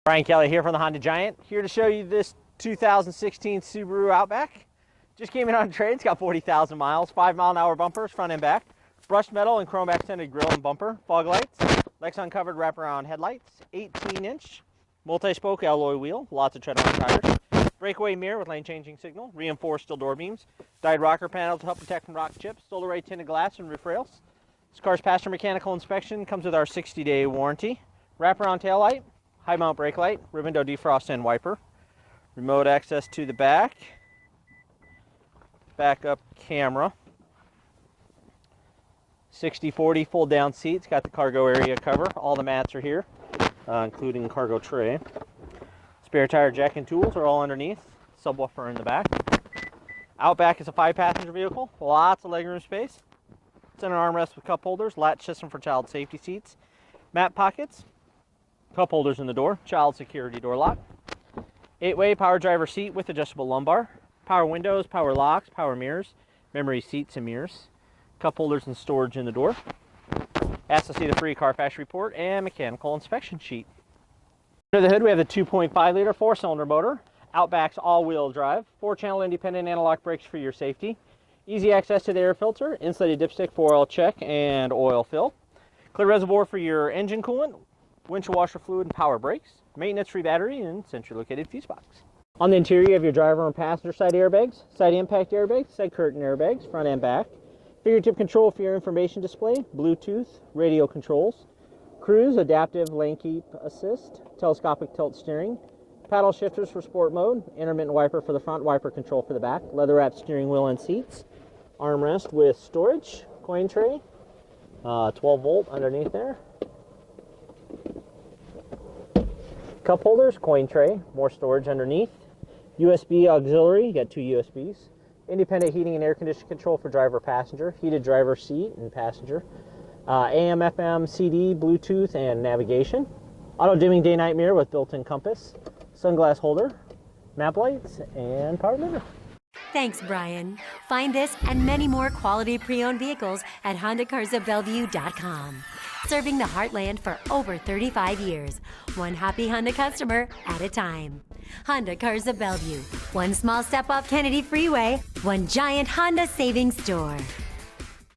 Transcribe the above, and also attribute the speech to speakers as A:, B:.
A: Brian Kelly here from the Honda Giant, here to show you this 2016 Subaru Outback. Just came in on trade. It's got 40,000 miles, 5-mile-an-hour bumpers, front and back, brushed metal and chrome accented grille and bumper, fog lights, Lexan covered wraparound headlights, 18-inch multi-spoke alloy wheel, lots of tread on tires, breakaway mirror with lane changing signal, reinforced steel door beams, dyed rocker panels to help protect from rock chips, solar ray tinted glass and roof rails. This car's passed our mechanical inspection, comes with our 60-day warranty, wraparound tail light, high mount brake light, rear window defrost and wiper, remote access to the back, backup camera, 60/40 fold down seats, got the cargo area cover, all the mats are here, including cargo tray. Spare tire jack and tools are all underneath, subwoofer in the back. Outback is a 5-passenger vehicle, lots of legroom space. Center armrest with cup holders, latch system for child safety seats, mat pockets, cup holders in the door, child security door lock, 8-way power driver seat with adjustable lumbar, power windows, power locks, power mirrors, memory seats and mirrors, cup holders and storage in the door. Ask to see the free CARFAX report and mechanical inspection sheet. Under the hood we have the 2.5-liter 4-cylinder motor, Outback's all-wheel drive, 4-channel independent anti-lock brakes for your safety, easy access to the air filter, insulated dipstick for oil check and oil fill, clear reservoir for your engine coolant, windshield washer fluid and power brakes, maintenance-free battery, and centrally located fuse box. On the interior you have your driver and passenger side airbags, side impact airbags, side curtain airbags, front and back, fingertip control for your information display, Bluetooth, radio controls, cruise, adaptive lane keep assist, telescopic tilt steering, paddle shifters for sport mode, intermittent wiper for the front, wiper control for the back, leather-wrapped steering wheel and seats, armrest with storage, coin tray, 12-volt underneath there, cup holders, coin tray, more storage underneath, USB auxiliary, you got 2 USBs, independent heating and air conditioning control for driver passenger, heated driver seat and passenger, AM, FM, CD, Bluetooth, and navigation, auto dimming day-night mirror with built-in compass, sunglass holder, map lights, and power mirror.
B: Thanks, Brian. Find this and many more quality pre-owned vehicles at HondaCarsOfBellevue.com. Serving the heartland for over 35 years, one happy Honda customer at a time. Honda Cars of Bellevue, one small step off Kennedy Freeway, one giant Honda savings store.